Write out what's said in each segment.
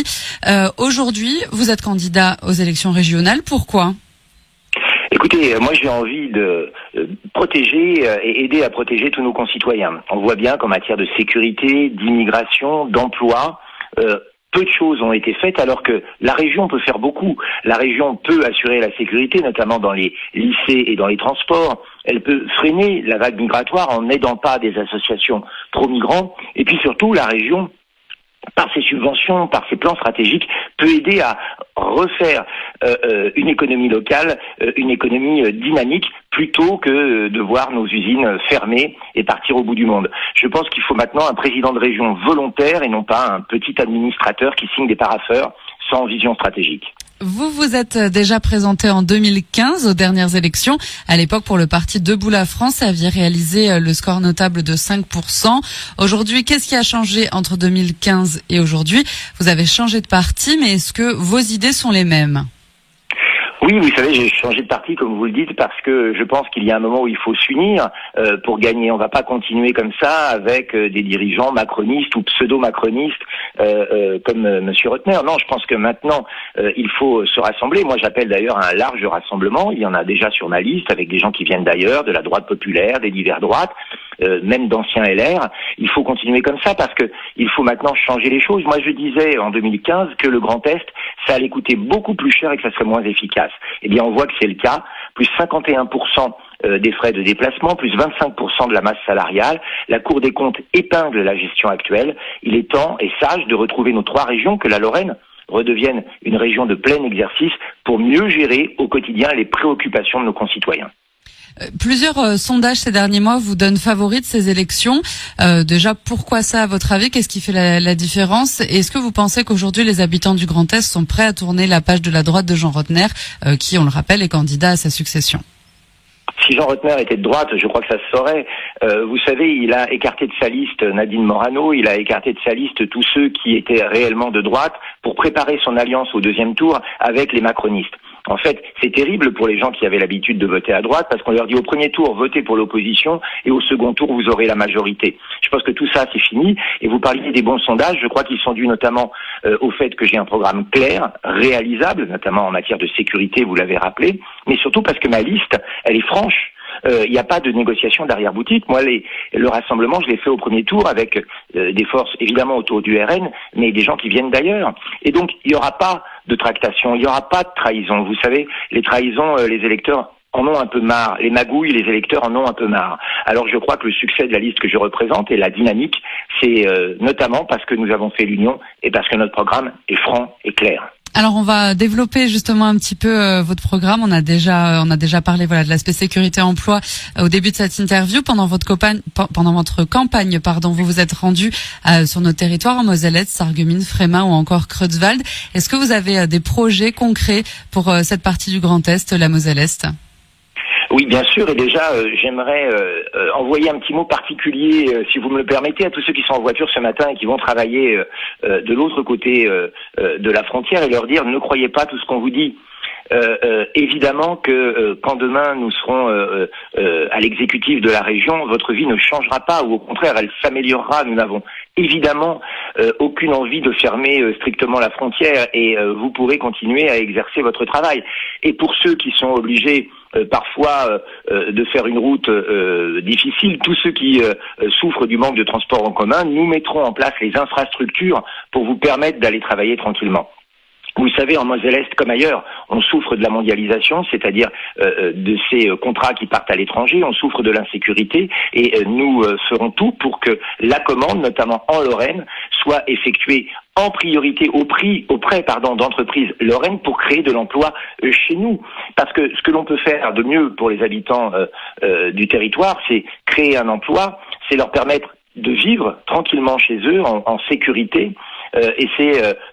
compris. Aujourd'hui, vous êtes candidat aux élections régionales. Pourquoi ? Écoutez, moi j'ai envie de protéger et aider à protéger tous nos concitoyens. On voit bien qu'en matière de sécurité, d'immigration, d'emploi, peu de choses ont été faites alors que la région peut faire beaucoup. La région peut assurer la sécurité, notamment dans les lycées et dans les transports. Elle peut freiner la vague migratoire en n'aidant pas des associations pro-migrants. Et puis surtout, la région, par ses subventions, par ses plans stratégiques, peut aider à refaire une économie locale, une économie dynamique, plutôt que de voir nos usines fermées et partir au bout du monde. Je pense qu'il faut maintenant un président de région volontaire et non pas un petit administrateur qui signe des parapheurs sans vision stratégique. Vous vous êtes déjà présenté en 2015 aux dernières élections. À l'époque, pour le parti Debout la France, aviez réalisé le score notable de 5%. Aujourd'hui, qu'est-ce qui a changé entre 2015 et aujourd'hui ? Vous avez changé de parti, mais est-ce que vos idées sont les mêmes ? Oui, vous savez, j'ai changé de parti, comme vous le dites, parce que je pense qu'il y a un moment où il faut s'unir pour gagner. On va pas continuer comme ça avec des dirigeants macronistes ou pseudo-macronistes comme Monsieur Rotner. Non, je pense que maintenant, il faut se rassembler. Moi, j'appelle d'ailleurs à un large rassemblement. Il y en a déjà sur ma liste, avec des gens qui viennent d'ailleurs, de la droite populaire, des divers droites, même d'anciens LR. Il faut continuer comme ça parce que il faut maintenant changer les choses. Moi, je disais en 2015 que le Grand Est, ça allait coûter beaucoup plus cher et que ça serait moins efficace. Eh bien, on voit que c'est le cas. Plus 51% des frais de déplacement, plus 25% de la masse salariale. La Cour des comptes épingle la gestion actuelle. Il est temps et sage de retrouver nos 3 régions, que la Lorraine redevienne une région de plein exercice pour mieux gérer au quotidien les préoccupations de nos concitoyens. Plusieurs sondages ces derniers mois vous donnent favori de ces élections. Déjà, pourquoi ça, à votre avis ? Qu'est-ce qui fait la différence ? Et est-ce que vous pensez qu'aujourd'hui, les habitants du Grand Est sont prêts à tourner la page de la droite de Jean Rotner, qui, on le rappelle, est candidat à sa succession ? Si Jean Rotner était de droite, je crois que ça se saurait. Vous savez, il a écarté de sa liste Nadine Morano, il a écarté de sa liste tous ceux qui étaient réellement de droite pour préparer son alliance au 2e tour avec les macronistes. En fait, c'est terrible pour les gens qui avaient l'habitude de voter à droite parce qu'on leur dit au premier tour, votez pour l'opposition et au second tour, vous aurez la majorité. Je pense que tout ça, c'est fini. Et vous parliez des bons sondages. Je crois qu'ils sont dus notamment au fait que j'ai un programme clair, réalisable, notamment en matière de sécurité, vous l'avez rappelé, mais surtout parce que ma liste, elle est franche. Il n'y a pas de négociation d'arrière-boutique. Moi, le rassemblement, je l'ai fait au premier tour avec des forces évidemment autour du RN, mais des gens qui viennent d'ailleurs. Et donc, il n'y aura pas de tractation, il n'y aura pas de trahison. Vous savez, les trahisons, les électeurs en ont un peu marre. Les magouilles, les électeurs en ont un peu marre. Alors, je crois que le succès de la liste que je représente et la dynamique, c'est notamment parce que nous avons fait l'union et parce que notre programme est franc et clair. Alors on va développer justement un petit peu votre programme. On a déjà parlé de l'aspect sécurité emploi au début de cette interview. Pendant votre campagne, vous vous êtes rendu sur nos territoires en Moselle-Est, Sarreguemines, Frémin ou encore Creutzwald. Est-ce que vous avez des projets concrets pour cette partie du Grand Est, la Moselle-Est ? Oui, bien sûr, et déjà, j'aimerais envoyer un petit mot particulier, si vous me le permettez, à tous ceux qui sont en voiture ce matin et qui vont travailler de l'autre côté de la frontière et leur dire, ne croyez pas tout ce qu'on vous dit. Évidemment que quand demain nous serons à l'exécutif de la région, votre vie ne changera pas, ou au contraire, elle s'améliorera. Nous n'avons évidemment aucune envie de fermer strictement la frontière et vous pourrez continuer à exercer votre travail. Et pour ceux qui sont obligés parfois de faire une route difficile, tous ceux qui souffrent du manque de transport en commun, nous mettrons en place les infrastructures pour vous permettre d'aller travailler tranquillement. Vous savez, en Moselle-Est comme ailleurs, on souffre de la mondialisation, c'est-à-dire de ces contrats qui partent à l'étranger, on souffre de l'insécurité et nous ferons tout pour que la commande, notamment en Lorraine, soit effectuée en priorité auprès d'entreprises lorraines pour créer de l'emploi chez nous. Parce que ce que l'on peut faire de mieux pour les habitants du territoire, c'est créer un emploi, c'est leur permettre de vivre tranquillement chez eux, en sécurité, et c'est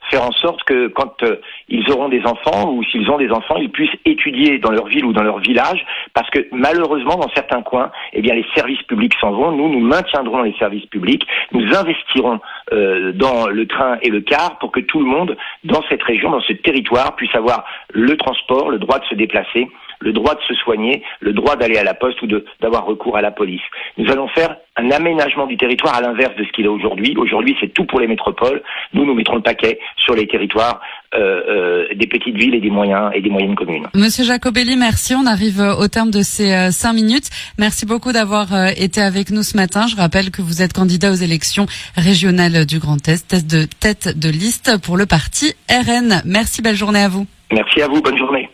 faire en sorte que quand ils auront des enfants ou s'ils ont des enfants, ils puissent étudier dans leur ville ou dans leur village, parce que malheureusement dans certains coins, eh bien les services publics s'en vont. Nous maintiendrons les services publics, nous investirons dans le train et le car pour que tout le monde dans cette région, dans ce territoire, puisse avoir le transport, le droit de se déplacer, le droit de se soigner, le droit d'aller à la poste ou d'avoir recours à la police. Nous allons faire un aménagement du territoire à l'inverse de ce qu'il est aujourd'hui. Aujourd'hui, c'est tout pour les métropoles. Nous mettrons le paquet sur les territoires des petites villes et des moyennes communes. Monsieur Jacobelli, merci. On arrive au terme de ces 5 minutes. Merci beaucoup d'avoir été avec nous ce matin. Je rappelle que vous êtes candidat aux élections régionales du Grand Est, tête de liste pour le parti RN. Merci, belle journée à vous. Merci à vous, bonne journée.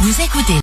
Vous écoutez